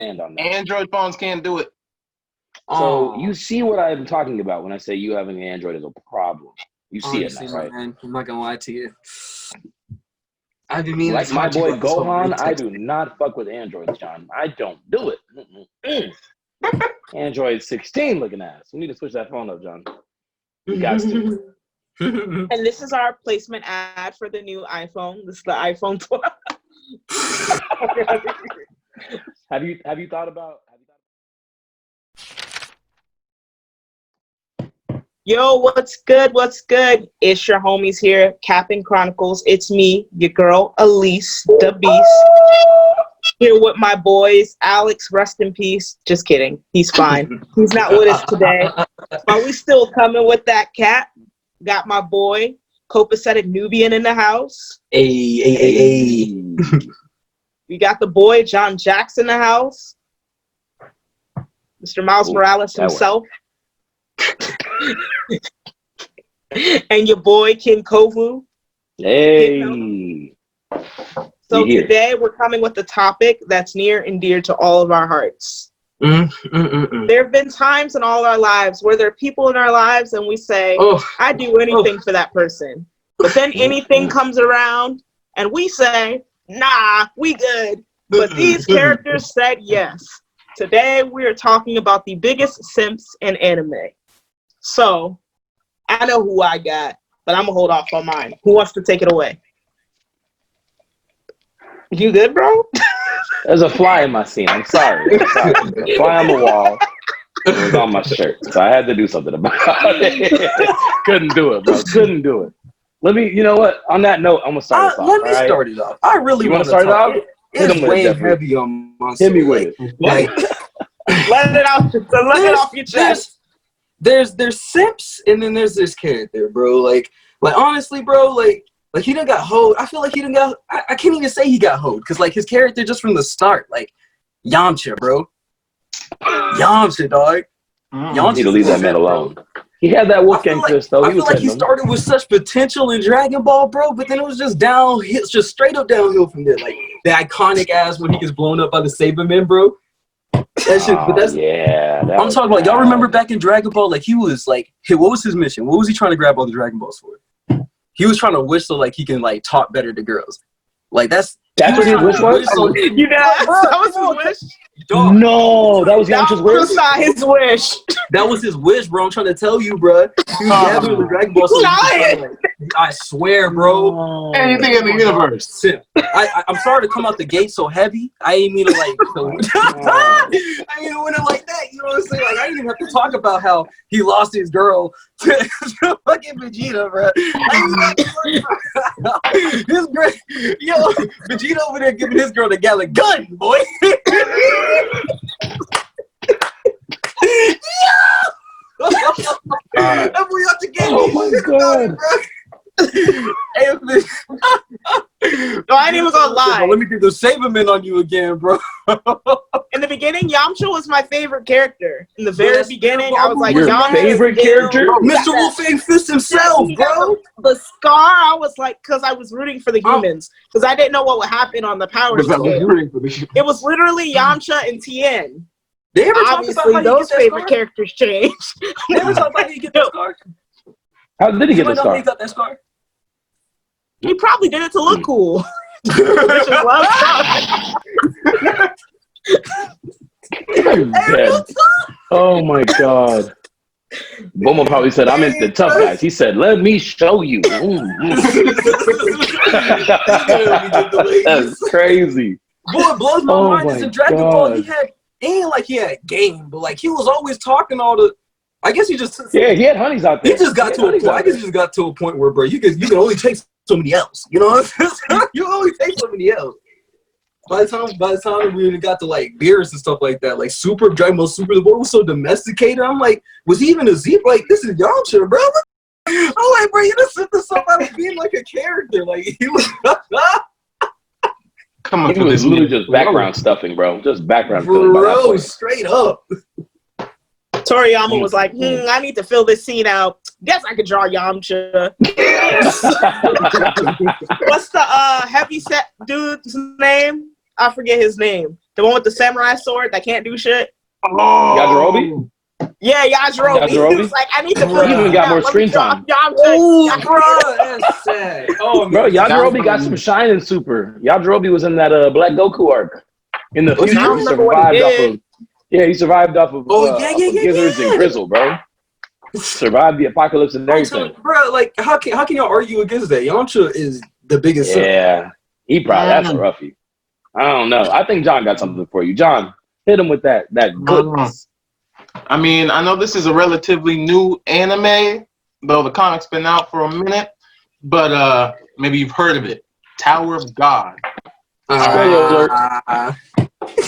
on that. Android phones can't do it. So you see what I'm talking about when I say you having an Android is a problem. You see Honestly, it now, right? Man, I'm not gonna lie to you. I've been meaning like to my talk to you boy about this whole Gohan, I retexting. do not fuck with Androids, John. I don't do it. Android 16 looking ass. We need to switch that phone up, John. You got to. And this is our placement ad for the new iPhone. This is the iPhone 12. Have you thought about? Yo, what's good? What's good? It's your homies here, Cappin Chronicles. It's me, your girl, Elise, the Beast. Here with my boys, Alex, rest in peace. Just kidding. He's fine. He's not with us today. But we still coming with that cat. Got my boy, copacetic Nubian in the house. Hey. We got the boy, John Jackson in the house. Mr. Miles Morales himself. And your boy, King Kovu. Hey. So today we're coming with a topic that's near and dear to all of our hearts. There have been times in all our lives where there are people in our lives and we say, I'd do anything for that person. But then anything comes around and we say, nah, we good. But these characters said yes. Today we are talking about the biggest simps in anime. So, I know who I got, but I'm going to hold off on mine. Who wants to take it away? You good, bro? There's a fly in my scene. I'm sorry. A fly on the wall. It was on my shirt. So I had to do something about it. Couldn't do it, bro. Couldn't do it. You know what? On that note, I'm going to start this off. Let me start it off. I really want to start it off? It's way heavy on my Hit me with it. Let it out. Let it off your chest. There's simps and then there's this character, bro. Like honestly, bro, like he done got hoed. I feel like he done got. I can't even say he got hoed because like his character just from the start, like Yamcha, bro. Yamcha, dog. You need to leave that man alone. He had that Wolfgang twist though. I feel like he started with such potential in Dragon Ball, bro, but then it was just downhill, just straight up downhill from there. Like the iconic ass when he gets blown up by the Sabermen, bro. That shit, but that's I'm talking about. Y'all remember back in Dragon Ball, like he was like, hey, what was his mission? What was he trying to grab all the Dragon Balls for? He was trying to wish so like he can like talk better to girls. Like that's what his wish was. You know, that was his wish. Dog. No, that was Yamcha's wish. That's not his wish. That was his wish, bro. I'm trying to tell you, bro. He was gathering the Dragon Balls. I swear, bro. Anything in the universe. I'm sorry to come out the gate so heavy. I ain't mean to like. I ain't win it like that. You know what I'm saying? Like I didn't even have to talk about how he lost his girl to fucking Vegeta, bro. His great, Vegeta over there giving his girl the Gallic gun, boy. Oh my god. No, I ain't even gonna lie. Let me get the Saberman on you again, bro. In the beginning, Yamcha was my favorite character. In the very beginning, I was like, your Yamcha favorite character? Mr. Wolfgang Fist himself, bro. The scar, I was like, because I was rooting for the humans. Because I didn't know what would happen on the power scale. It was literally Yamcha and Tien. They ever Obviously, those favorite characters changed. They ever talk about how you get that scar? How did he get the scar? He got that scar. He probably did it to look cool. I'm dead. Oh my god. Bulma probably said, I'm into tough guys. He said, let me show you. That's crazy. Boy, it blows my mind. It's in Dragon Ball. He ain't like he had game, but like he was always talking all the. I guess he just he had honeys out there. He just got to a point. I guess he just got to a point where, bro, you can only take somebody else. You know, you only take somebody else. By the time we even got to like beers and stuff like that, like Dragon Ball Super, the boy was so domesticated. I'm like, was he even a Zebra? Like, this is Yamcha, bro. I'm like, bro, you just set this up out of being like a character. Like he was. He was literally just background stuffing, bro. Just background filling. Bro, straight up. Toriyama was like, I need to fill this scene out. Guess I could draw Yamcha. What's the heavyset dude's name? I forget his name. The one with the samurai sword that can't do shit. Oh. Yajirobe? Yeah, Yajirobe. He was like, I need to he even got more screen time. Oh, bro, that's sad. Oh, bro, Yajirobe got some shine in Super. Yajirobe was in that Black Goku arc. In the future, he survived off of. Yeah, he survived off of. Gizzards and Grizzle, bro. Survived the apocalypse and everything. Bro, like, how can y'all argue against that? Yamcha is the biggest. Yeah, he probably that's a roughie. I don't know. I think John got something for you. John, hit him with that goodness. I mean, I know this is a relatively new anime, though the comic's been out for a minute, but maybe you've heard of it. Tower of God. Spoiler alert.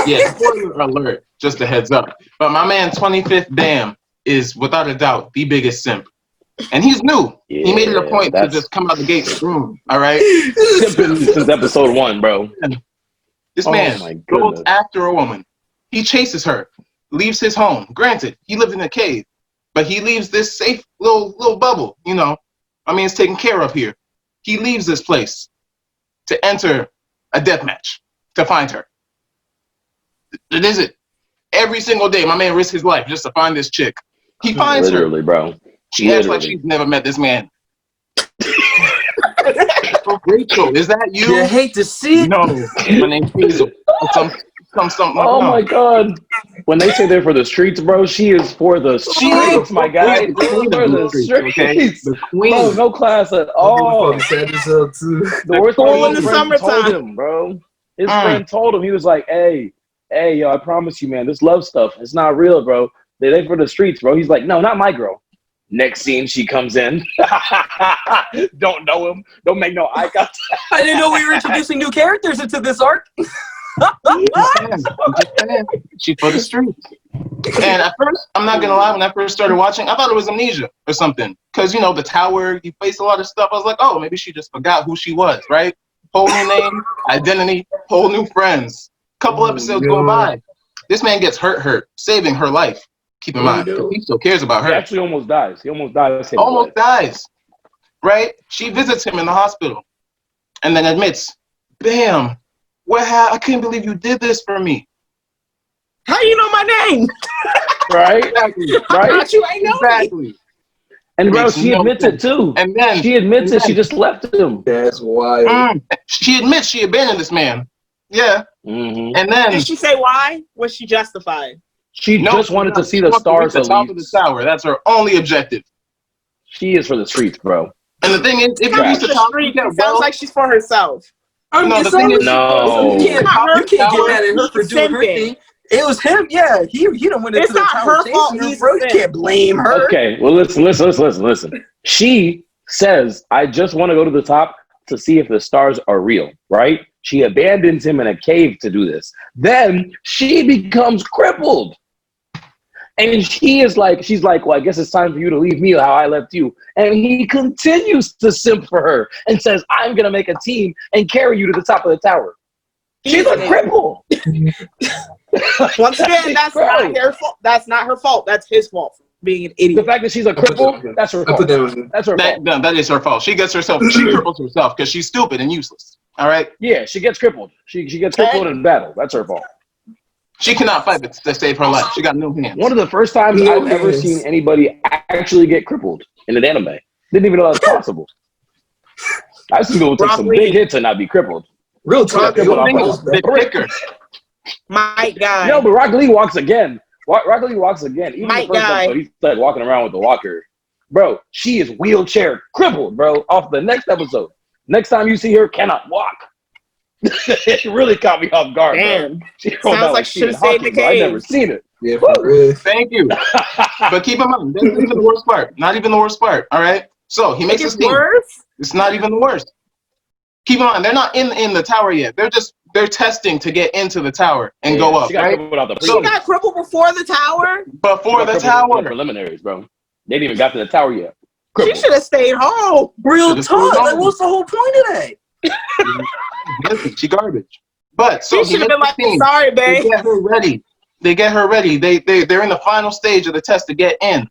Yeah, spoiler alert, just a heads up. But my man 25th Bam is, without a doubt, the biggest simp. And he's new. Yeah, he made it a point to just come out the gate strong, all right? Simping since episode 1, bro. This man goes after a woman. He chases her. Leaves his home. Granted, he lived in a cave, but he leaves this safe little bubble, you know. I mean, it's taken care of here. He leaves this place to enter a death match to find her. It is it. Every single day, my man risks his life just to find this chick. He finds her. Literally, bro. She acts like she's never met this man. Rachel, is that you? You hate to see it. No, my name's Hazel. Oh my God! When they say they're for the streets, bro, she is for the streets, my guy. For the streets. Okay? The queen. Bro, no class at all. The worst one, his friend told him, bro. His friend told him, he was like, "Hey, yo, I promise you, man, this love stuff, it's not real, bro. They for the streets, bro." He's like, "No, not my girl." Next scene, she comes in. Don't know him. Don't make no eye contact. I didn't know we were introducing new characters into this arc. She for the streets. And at first, I'm not gonna lie, when I first started watching, I thought it was amnesia or something. Because, you know, the tower, you face a lot of stuff. I was like, oh, maybe she just forgot who she was, right? Whole new name, identity, whole new friends. Couple episodes go by. This man gets hurt, saving her life. Keep in mind, he still cares about her. He actually almost dies. He almost dies. Almost dies, right? She visits him in the hospital and then admits, "Bam, I can't believe you did this for me." How you know my name? Right? Exactly. Right? You ain't know exactly. And bro, she admits it too. And then she admits it. She just left him. That's wild. She admits she abandoned this man. Yeah. Mm-hmm. And then did she say why? Was she justified? She just wanted to see the stars at the top of the tower. That's her only objective. She is for the streets, bro. And the thing is, if you use the top, it sounds like she's for herself. No, the thing is, you can't get mad at her for doing her thing. It was him, yeah. He done went into the tower. It's not her fault. You can't blame her. Okay, well listen. She says, "I just want to go to the top to see if the stars are real." Right? She abandons him in a cave to do this. Then she becomes crippled. And she's like, well, I guess it's time for you to leave me how I left you. And he continues to simp for her and says, I'm going to make a team and carry you to the top of the tower. She's a cripple. Once again, that's not her fault. That's not her fault. That's his fault for being an idiot. The fact that she's a cripple, that's her fault. That's her fault. No, that is her fault. She cripples herself because she's stupid and useless. All right? Yeah, she gets crippled. She gets crippled in battle. That's her fault. She cannot fight to save her life. She got no hands. One of the first times I've ever seen anybody actually get crippled in an anime. Didn't even know that was possible. I've seen people take some big hits and not be crippled. Real talk. My guy. No, but Rock Lee walks again. Rock Lee walks again. Even the first episode, he started walking around with the walker. Bro, she is wheelchair crippled, bro, off the next episode. Next time you see her, cannot walk. It really caught me off guard. Damn. Sounds like she should have stayed in the cave. I've never seen it. Yeah, thank you. But keep in mind, that's not even the worst part. Not even the worst part. All right. So he makes his team. It's not even the worst. Keep in mind, they're not in the tower yet. They're testing to get into the tower and go up. Right? She got crippled before the tower. Before the tower. Preliminaries, bro. They didn't even got to the tower yet. She should have stayed home. Real talk. Like, what's the whole point of that? She garbage. But so she should have been like, sorry, babe. They get her ready. They're in the final stage of the test to get in.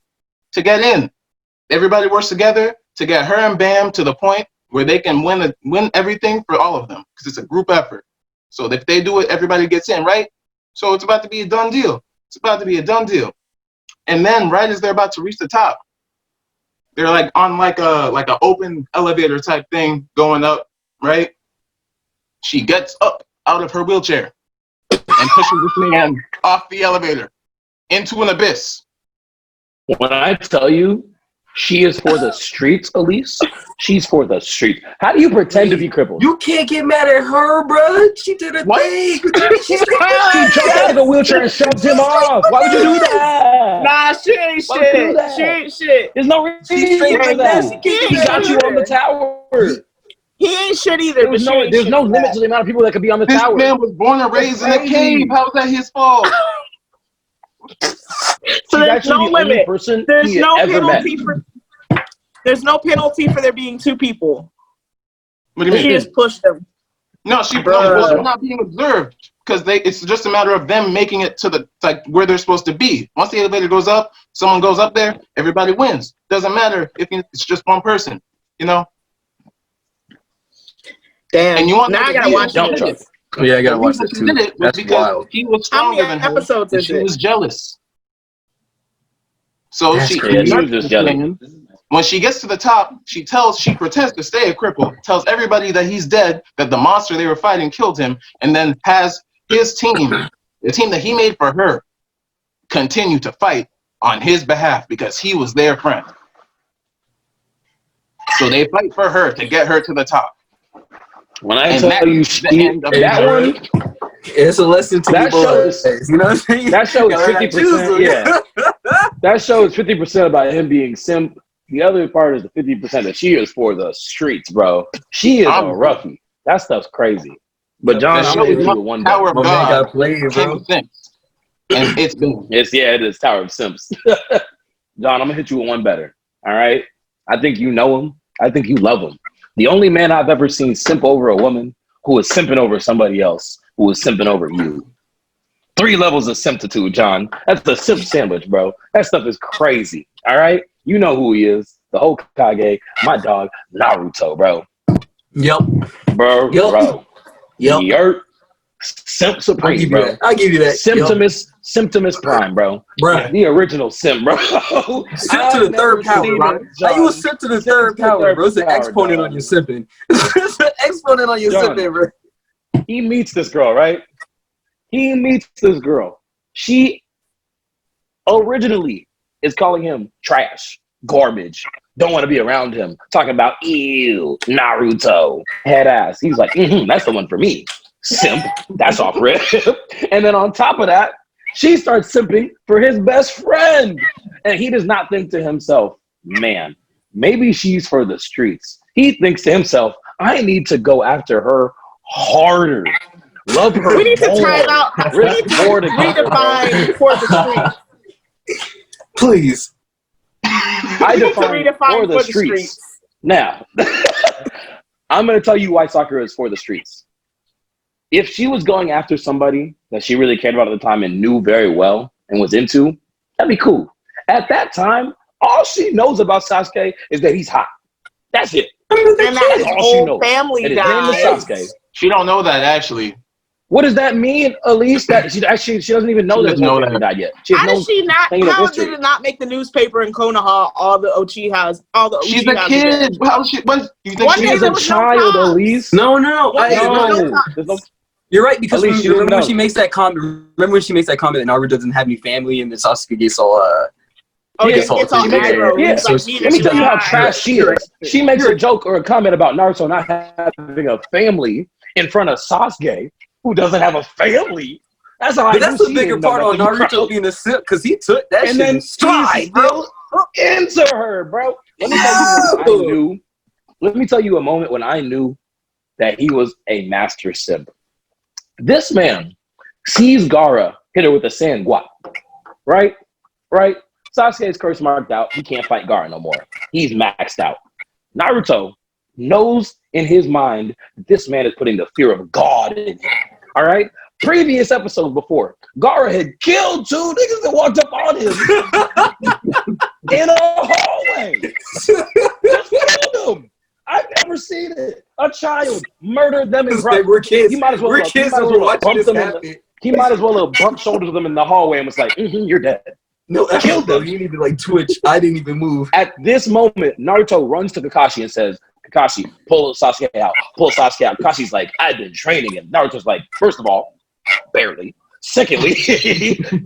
Everybody works together to get her and Bam to the point where they can win everything for all of them because it's a group effort. So if they do it, everybody gets in, right? So it's about to be a done deal. It's about to be a done deal. And then right as they're about to reach the top, they're like on like a open elevator type thing going up, right? She gets up out of her wheelchair and pushes this man off the elevator into an abyss. When I tell you she is for the streets, Elise, she's for the streets. How do you pretend to be crippled? You can't get mad at her, bro. She did her thing. She jumped out of the wheelchair and shoved him off. Why would you do that? Nah, she ain't shit. She ain't shit. There's no reason for that. He got you on the tower. He ain't shit either. There's no limit to the amount of people that could be on the tower. This man was born and raised in a cave. How is that his fault? So there's no limit. There's no penalty for. There's no penalty for there being two people. What do you mean? She just pushed them. No, they're not being observed because it's just a matter of them making it to the where they're supposed to be. Once the elevator goes up, someone goes up there, everybody wins. Doesn't matter if it's just one person, you know. Damn. And you want now I gotta watch it. Oh, yeah, I gotta watch that too. That's wild. He was stronger than her. Episodes is she was jealous. So she was just jealous. When she gets to the top, she pretends to stay a cripple, tells everybody that he's dead, that the monster they were fighting killed him, and then has his team, the team that he made for her, continue to fight on his behalf because he was their friend. So they fight for her to get her to the top. When I tell you that one, it's a lesson to that boys. You know what I'm saying? That show is 50%. Yeah, that show is 50% about him being simp. The other part is the 50% that she is for the streets, bro. She is a roughie. That stuff's crazy. But John, I'm gonna hit you with one better. My man got played, bro. And it is Tower of Simps. John, I'm gonna hit you with one better. All right. I think you know him. I think you love him. The only man I've ever seen simp over a woman who is simping over somebody else who is simping over you. 3 levels of simpitude, John. That's a simp sandwich, bro. That stuff is crazy. All right. You know who he is. The Hokage, my dog, Naruto, bro. Yep. Bro. Yep. Simp Supreme, bro. I'll give you that. Symptomus Prime, bro. Bruh. The original Simp, bro. Simp to the third power, bro. How you a simp to the third power, bro? It's an exponent on your simping. It's an exponent on your simping, bro. He meets this girl, right? He meets this girl. She originally is calling him trash, garbage, don't want to be around him, talking about, ew, Naruto, head ass. He's like, that's the one for me. Simp, that's off rip. And then on top of that, she starts simping for his best friend. And he does not think to himself, man, maybe she's for the streets. He thinks to himself, I need to go after her harder. Love her. We need to time out. We need to redefine for the streets. Please. I define for the streets. Now, I'm going to tell you why soccer is for the streets. If she was going after somebody that she really cared about at the time and knew very well and was into, that'd be cool. At that time, all she knows about Sasuke is that he's hot. That's it. And that's all she knows. Family dies. She don't know that, actually. What does that mean, Elise? That she doesn't even know that his family died yet. How did she not? How did it not make the newspaper in Konoha? All the Uchihas, all the Uchihas. She's a kid. How she? What? You think she's a child, Elise? No. You're right, because remember when she makes that comment. Remember when she makes that comment that Naruto doesn't have any family, and then Sasuke gets all. Let me tell you how trash she is. She makes a joke or a comment about Naruto not having a family in front of Sasuke, who doesn't have a family. That's how. But that's the bigger part on Naruto being a simp, because he took that and shit then in stride, bro. Into her, bro. Let me tell you a moment when I knew that he was a master simp. This man sees Gaara hit her with a sand guap, right? Sasuke's curse marked out. He can't fight Gaara no more. He's maxed out. Naruto knows in his mind that this man is putting the fear of God in him. All right? Previous episodes before, Gaara had killed 2 niggas that walked up on him in a hallway. Just killed them. I've never seen it. A child murdered them in front. We're kids. He might as well watching this happen. He might as well have bumped shoulders with them in the hallway and was like, "You're dead." No, I killed them. You need to like twitch. I didn't even move. At this moment, Naruto runs to Kakashi and says, "Kakashi, pull Sasuke out. Pull Sasuke out." Kakashi's like, "I've been training him." Naruto's like, "First of all, barely. Secondly,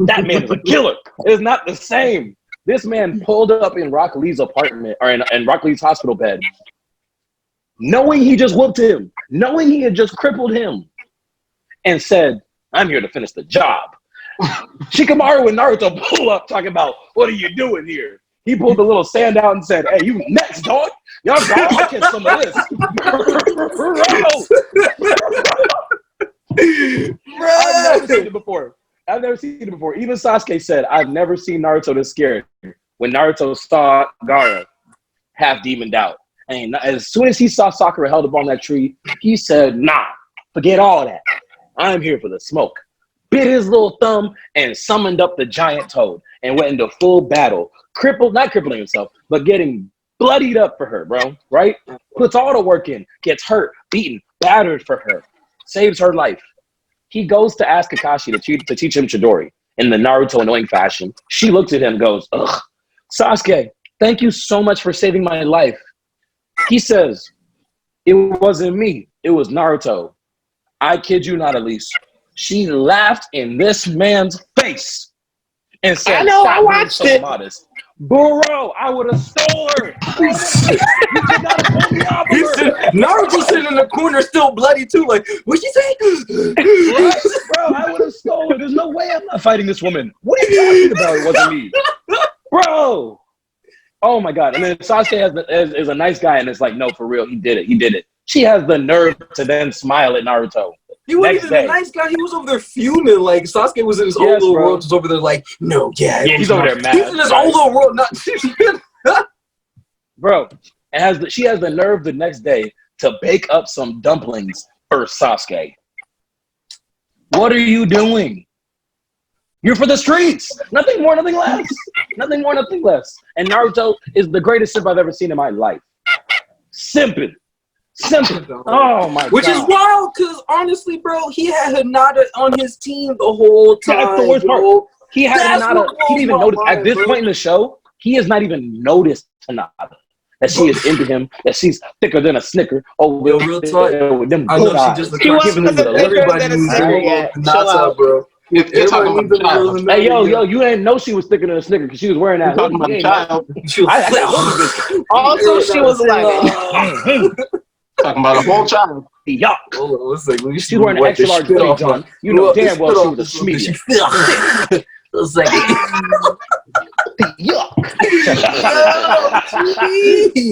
that man is a killer. It's not the same." This man pulled up in Rock Lee's apartment or in Rock Lee's hospital bed, knowing he just whooped him, knowing he had just crippled him, and said, "I'm here to finish the job." Shikamaru and Naruto pull up talking about, "What are you doing here?" He pulled a little sand out and said, "Hey, you next, dog. Y'all gotta catch some of this." Bro. I've never seen it before. Even Sasuke said, "I've never seen Naruto this scared." When Naruto saw Gaara half demoned out. And as soon as he saw Sakura held up on that tree, he said, "Nah, forget all that. I'm here for the smoke." Bit his little thumb and summoned up the giant toad and went into full battle. Not crippling himself, but getting bloodied up for her, bro, right? Puts all the work in, gets hurt, beaten, battered for her, saves her life. He goes to ask Kakashi to teach him Chidori in the Naruto annoying fashion. She looks at him and goes, "Ugh, Sasuke, thank you so much for saving my life." He says, "It wasn't me, it was Naruto. I kid you not, Elise." She laughed in this man's face and said, "I know, I watched it." Modest. Bro, I would have stole her. You could not have pulled me off of her. Naruto sitting in the corner still bloody too, like, what'd she say? Right? Bro, I would have stolen her. There's no way I'm not fighting this woman. What are you talking about? It wasn't me. Bro. Oh my God. And then Sasuke is a nice guy and it's like, no, for real, he did it. She has the nerve to then smile at Naruto. He wasn't even a nice guy. He was over there fuming. Like, Sasuke was in his own little world, just over there like, no, yeah. He's over there mad. He's in his own little world. Not Bro, she has the nerve the next day to bake up some dumplings for Sasuke. What are you doing? You're for the streets. Nothing more, nothing less. Nothing more, nothing less. And Naruto is the greatest simp I've ever seen in my life. Simping. Oh my God. Which is wild, because honestly, bro, he had Hinata on his team the whole time. That's the worst part. He had Hinata. He didn't even notice. At this point in the show, he has not even noticed Hinata. That she is into him, that she's thicker than a Snicker. Oh, real talk. With them I know she just wasn't thicker than a Snicker yet. Chill out, bro. You're talking about child. Hey, yo, you didn't know she was thicker than a Snicker because she was wearing that. Talking about child. Also, she was like, talking about a whole child. Yuck. Oh, she's wearing an extra large booty, John. You know damn well she was a schmear. It's like, yuck.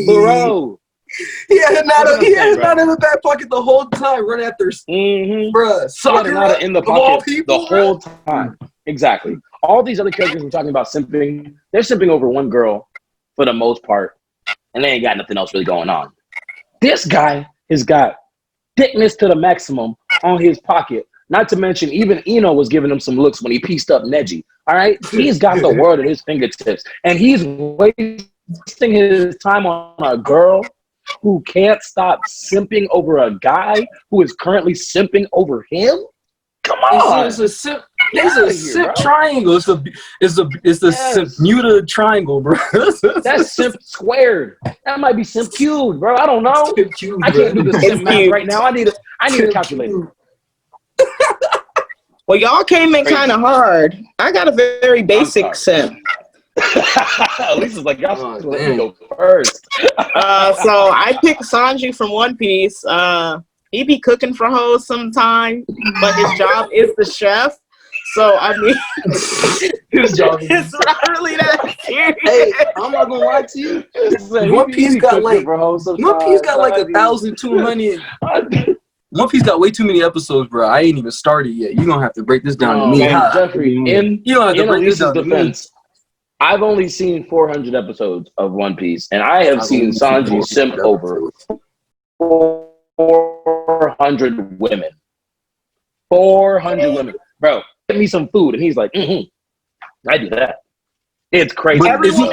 Bro. He had Hinata in the back pocket the whole time, running after bruh. Hinata in the pocket the whole time. Exactly. All these other characters we're talking about simping, they're simping over one girl for the most part, and they ain't got nothing else really going on. This guy has got thickness to the maximum on his pocket. Not to mention, even Ino was giving him some looks when he pieced up Neji. All right? He's got the world at his fingertips. And he's wasting his time on a girl who can't stop simping over a guy who is currently simping over him? Come on. It's a simp triangle. It's the simp muta triangle, bro. That's simp squared. That might be simp cubed, bro. I don't know. Cubed, I can't do the simp math right now. I need a calculator. Well, y'all came in kind of hard. I got a very basic simp. Lisa's like, y'all let me go first. So I picked Sanji from One Piece. He be cooking for hoes sometime, but his job is the chef. So I mean, his job is not really that serious. Hey, I'm not gonna lie to you. One Piece got like 1,200. One Piece got way too many episodes, bro. I ain't even started yet. You don't have to break this down to me. Man, Jeffrey, you don't have to break this down defense, to me. I've only seen 400 episodes of One Piece, and I have seen Sanji simp over 400 women. 400 women. Bro, get me some food. And he's like, I do that. It's crazy.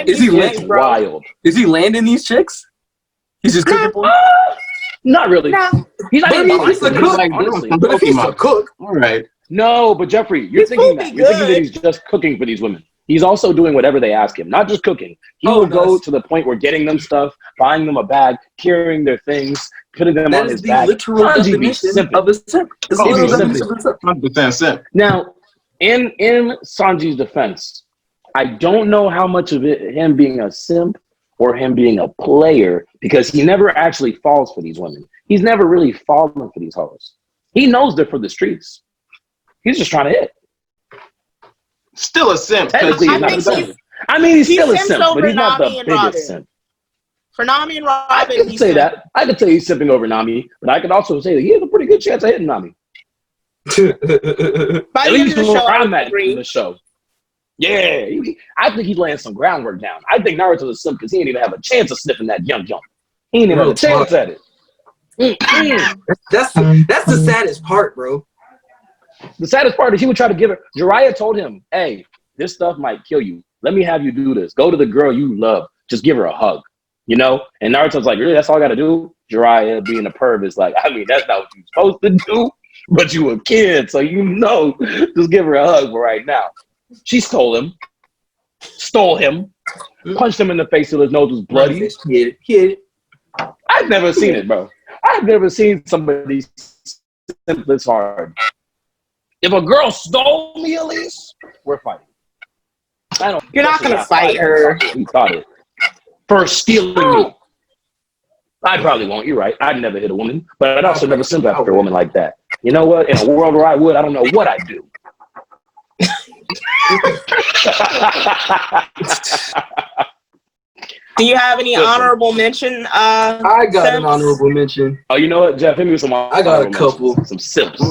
Is he wild. Is he landing these chicks? He's just cooking for them? Not really. No. He's not even honestly, but if he's a cook, all right. No, but Jeffrey, you're thinking that he's just cooking for these women. He's also doing whatever they ask him, not just cooking. He will go to the point where getting them stuff, buying them a bag, carrying their things, putting them on his back. That is the literal definition of a simp. It's the literal definition of a simp. 100% Now, in Sanji's defense, I don't know how much of it him being a simp or him being a player, because he never actually falls for these women. He's never really fallen for these hoes. He knows they're for the streets. He's just trying to hit. Still a simp. Technically, he's not a simp. I mean, he's still a simp, but he's not the biggest simp. For Nami and Robin, I could say that. I could say he's simping over Nami, but I could also say that he has a pretty good chance of hitting Nami. At least from where I'm at in the show. Yeah, I think he's laying some groundwork down. I think Naruto's a simp because he didn't even have a chance of sniffing that young. He didn't even have a chance at it. That's the saddest part, bro. The saddest part is he would try to give her. Jiraiya told him, hey, this stuff might kill you. Let me have you do this. Go to the girl you love. Just give her a hug. You know? And Naruto's like, really? That's all I got to do? Jiraiya, being a perv, is like, I mean, that's not what you're supposed to do. But you a kid, so you know. Just give her a hug for right now. She stole him, punched him in the face till his nose was bloody. Kid. I've never seen it, bro. I've never seen somebody simp this hard. If a girl stole me, Elise, we're fighting. You're not gonna fight her. He thought it. For stealing me. I probably won't. You're right. I'd never hit a woman, but I'd also never simp after a woman like that. You know what? In a world where I would, I don't know what I'd do. Do you have any honorable mention? I got an honorable mention. Oh, you know what, Jeff? Hit me with some. I got a couple. Some simps.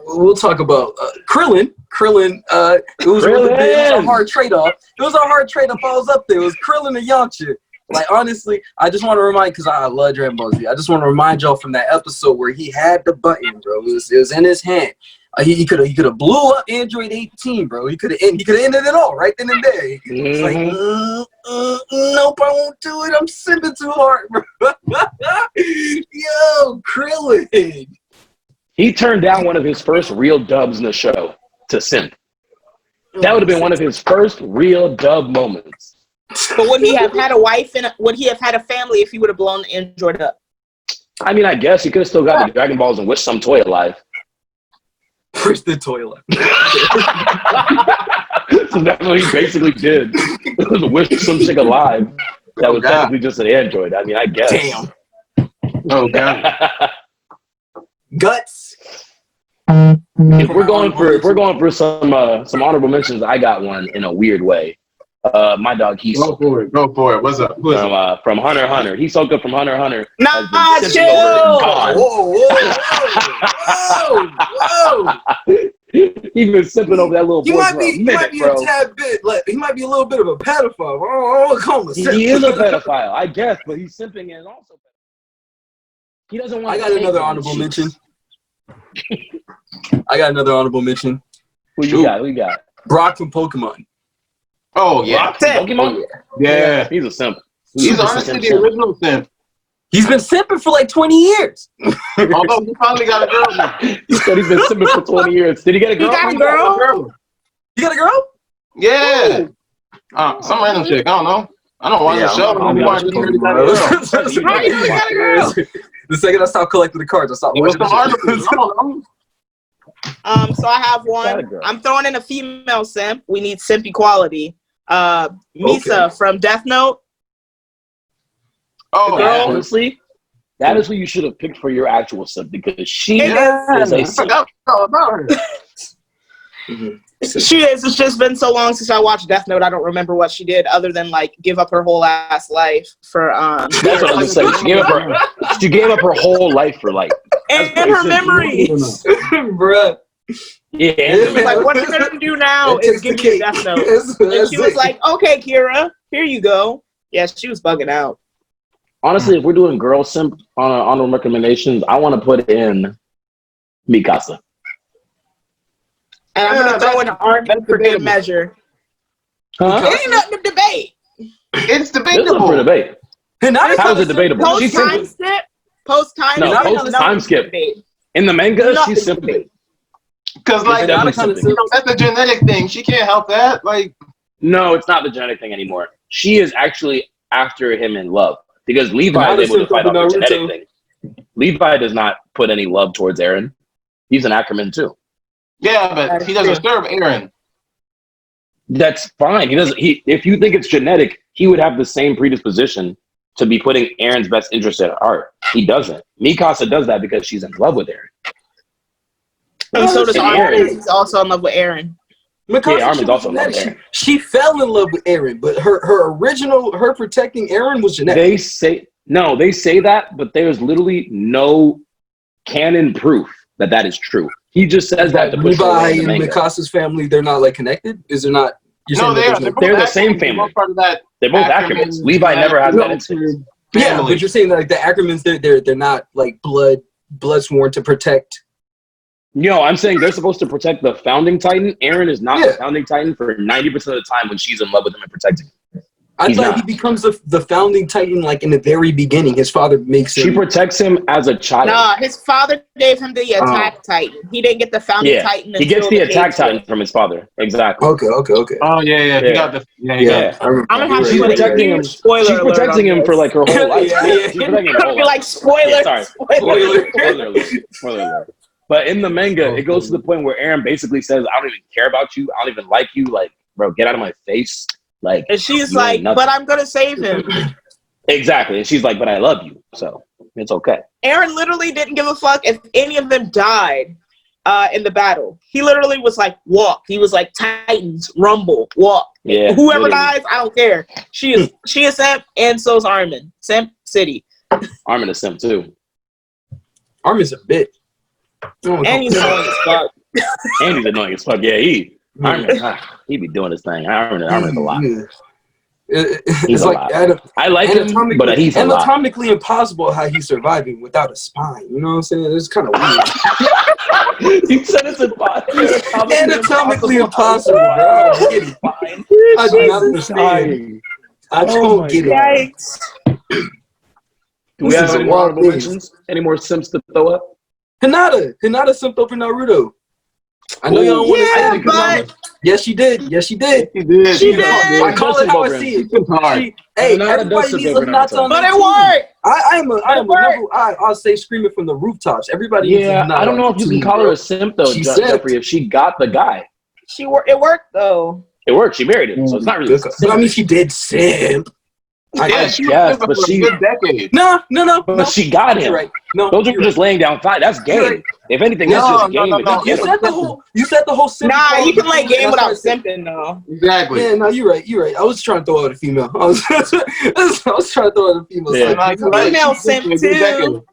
We'll talk about Krillin. It was a hard trade-off. It was a hard trade-off. I was up there. It was Krillin and Yamcha. Like, honestly, I just want to remind, because I love Dragon Ball Z, I just want to remind y'all from that episode where he had the button, bro. It was in his hand. He could have blew up Android 18, bro. He could have ended it all right then and there. He's like, nope, I won't do it. I'm simping too hard, bro. Yo, Krillin. He turned down one of his first real dubs in the show to simp. That would have been one of his first real dub moments. But would he have had a wife and would he have had a family if he would have blown the Android up? I mean, I guess he could have still got the Dragon Balls and wished some toy alive. Wish the toy alive. So that's what he basically did. Wish some chick alive. That was technically just an android. I mean, I guess. Damn. Oh, God. Guts. If we're going for some honorable mentions, I got one in a weird way. My dog, Go for it. What's up? From Hunter x Hunter. Hisoka from Hunter x Hunter. Nah, chill. Whoa. He's been sipping over that little boy for a minute, bro. A tad bit, like, he might be a little bit of a pedophile. He is a pedophile, I guess, but he's simping and also. He doesn't want. I got another honorable mention. Who you got? Brock from Pokemon. Oh, yeah. Brock from Pokemon? Yeah. He's a simp. He's honestly the original simp. He's been simping for like 20 years. Although he finally got a girl now. He said he's been simping for 20 years. Did he get a girl? He got a girl. You got a girl? Yeah. Some random chick. I don't know. I don't watch the show. How you got a girl? The second I stopped collecting the cards, I stopped watching the So I have one. I'm throwing in a female simp. We need simp equality. Misa from Death Note. Oh, honestly, that is who you should have picked for your actual simp because she is a simp. She is. It's just been so long since I watched Death Note. I don't remember what she did other than like give up her whole ass life for. That's what I was gonna say. She gave up her whole life for like. And her memories, bruh. Yeah. It was like, what you're gonna do now is give me a Death Note. And she was like, okay, Kira, here you go. Yeah, she was bugging out. Honestly, if we're doing girl simp on honorable recommendations, I want to put in Mikasa. And I'm going to throw in an argument for good measure. Huh? It ain't nothing to debate. It's debatable. It's for debate. How is it debatable? Post-time skip? Post-time skip. In the manga, she's simping. Because like that's a genetic thing. She can't help that. Like, no, it's not the genetic thing anymore. She is actually after him in love because Levi is able to fight off the genetic thing. Levi does not put any love towards Aaron. He's an Ackerman too. Yeah, but he doesn't serve Aaron. That's fine. He doesn't. If you think it's genetic, he would have the same predisposition to be putting Aaron's best interest at heart. He doesn't. Mikasa does that because she's in love with Aaron. And so does Armin. He's also in love with Aaron. Yeah, Armin's also in love with Aaron. She fell in love with Aaron, but her protecting Aaron was genetic. They say that, but there's literally no canon proof that is true. He just says that to push Levi and Mikasa's family, they're not like connected? Is there not? No, they're the same family. They're both Ackermans. Levi never has that instinct. Yeah, but you're saying that like the Ackermans, they're not like blood sworn to protect. No, I'm saying they're supposed to protect the founding Titan. Aaron is not the founding Titan for 90% of the time when she's in love with him and protecting him. I thought he becomes the founding Titan like in the very beginning. His father makes him. She protects him as a child. Nah, his father gave him the attack Titan. He didn't get the founding Titan. He gets the attack Titan from his father. Exactly. Okay. Oh yeah. He got the I'm gonna have she's protecting him. She's protecting him for like her whole life. She's protecting him whole life. Like spoiler. Yeah, sorry. Spoiler alert. But in the manga, it goes to the point where Aaron basically says, "I don't even care about you. I don't even like you. Like, bro, get out of my face." Like, and she's like, "But I'm gonna save him." Exactly, and she's like, "But I love you, so it's okay." Aaron literally didn't give a fuck if any of them died in the battle. He literally was like, "Walk." He was like, "Titans, rumble, walk." Yeah. Whoever dies, I don't care. She is Simp, and so's Armin. Simp City. Armin is Simp too. Armin's a bitch. And he's annoying as fuck. And he's annoying as fuck. Yeah, Armin, he be doing his thing. Armin's a lot. He's a lot. I like him, but he's a lot. Anatomically impossible how he's surviving without a spine. You know what I'm saying? It's kind of weird. You said it's impossible. Anatomically impossible, bro. I do not understand. I don't get it. Do we have any more honorable mentions? Any more Simps to throw up? Hinata simped over Naruto. I know y'all don't want to say it, but yes, she did. She did. I call it how I see it. Everybody needs a Hinata on but it worked. I'll say screaming from the rooftops. Everybody needs a Hinata. I don't know if you can call her a simp though, Jeffrey. If she got the guy, it worked though. It worked. She married him, so it's not really. But I mean, she did simp. Yes, but she. No. But she got him. Right. No, those are just laying down fight. That's game. Right. If anything, that's just game. No. You said the whole simp. Nah, you can lay game without simping though. Exactly. Yeah, no, you're right. I was trying to throw out a female. I was trying to throw out a female. Yeah. Female simp too.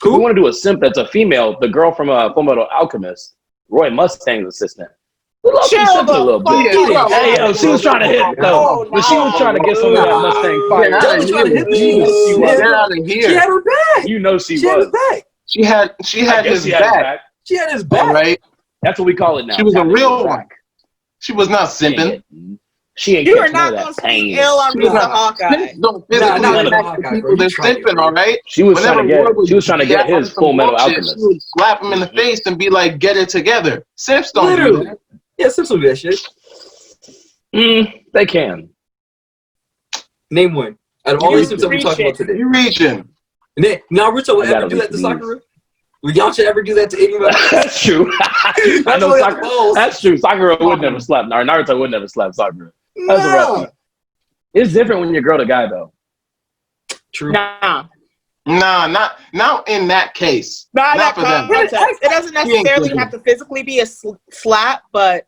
Who? We want to do a simp that's a female. The girl from Fullmetal Alchemist, Roy Mustang's assistant. Chill the a little bit. She was trying to hit though. But she was trying to get some of that Mustang fire. Get out of here. She had her back. You know she had was. his back. She had his back. She had his back. Right. That's what we call it now. She was a real one. She was not simping. She ain't. You are not going to speak ill on Mr. Hawkeye. Don't physically people they're simping, all right? She was trying to get his Fullmetal Alchemist. She would slap him in the face and be like, "Get it together." Simps don't do that. Yeah, Simps will do that shit. They can. Name one. Out of all the Simps that we're talking about today. You reaching. Naruto would ever do that to Sakura? Y'all should ever do that to anybody? That's true. I know Sakura. That's true. Sakura would never slap. Naruto would never slap Sakura. That's a rough one. It's different when you're girl to guy though. True. Nah, not in that case. Not for them. It doesn't necessarily have to physically be a slap, but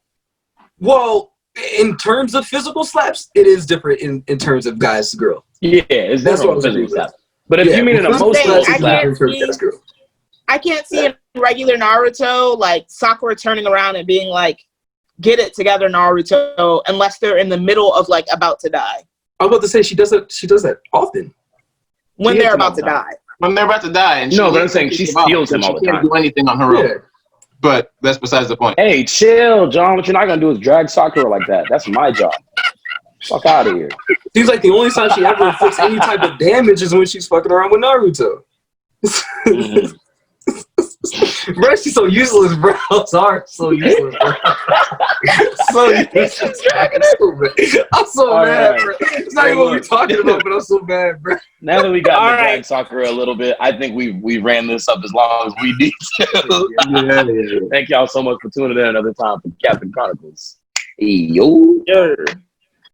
in terms of physical slaps, it is different in terms of guys to girl. Yeah, it's different physical slap. But if you mean an emotional slap, I can't see in regular Naruto like Sakura turning around and being like, "Get it together, Naruto," unless they're in the middle of like about to die. I was about to say she does that often. When they're about to die. When they're about to die. And no, but I'm saying she steals him all the time. She can't do anything on her own. But that's besides the point. Hey, chill, John. What you're not going to do is drag Sakura like that. That's my job. Fuck out of here. Seems like the only time she ever inflicts any type of damage is when she's fucking around with Naruto. Bro, she's so useless, bro. I'm sorry, so useless, bro. So useless. I'm so mad, bro. It's not even what we're talking about, but I'm so mad, bro. Now that we got into drag soccer a little bit, I think we ran this up as long as we need to. Yeah. Thank y'all so much for tuning in another time for Cappin Chronicles. Yo.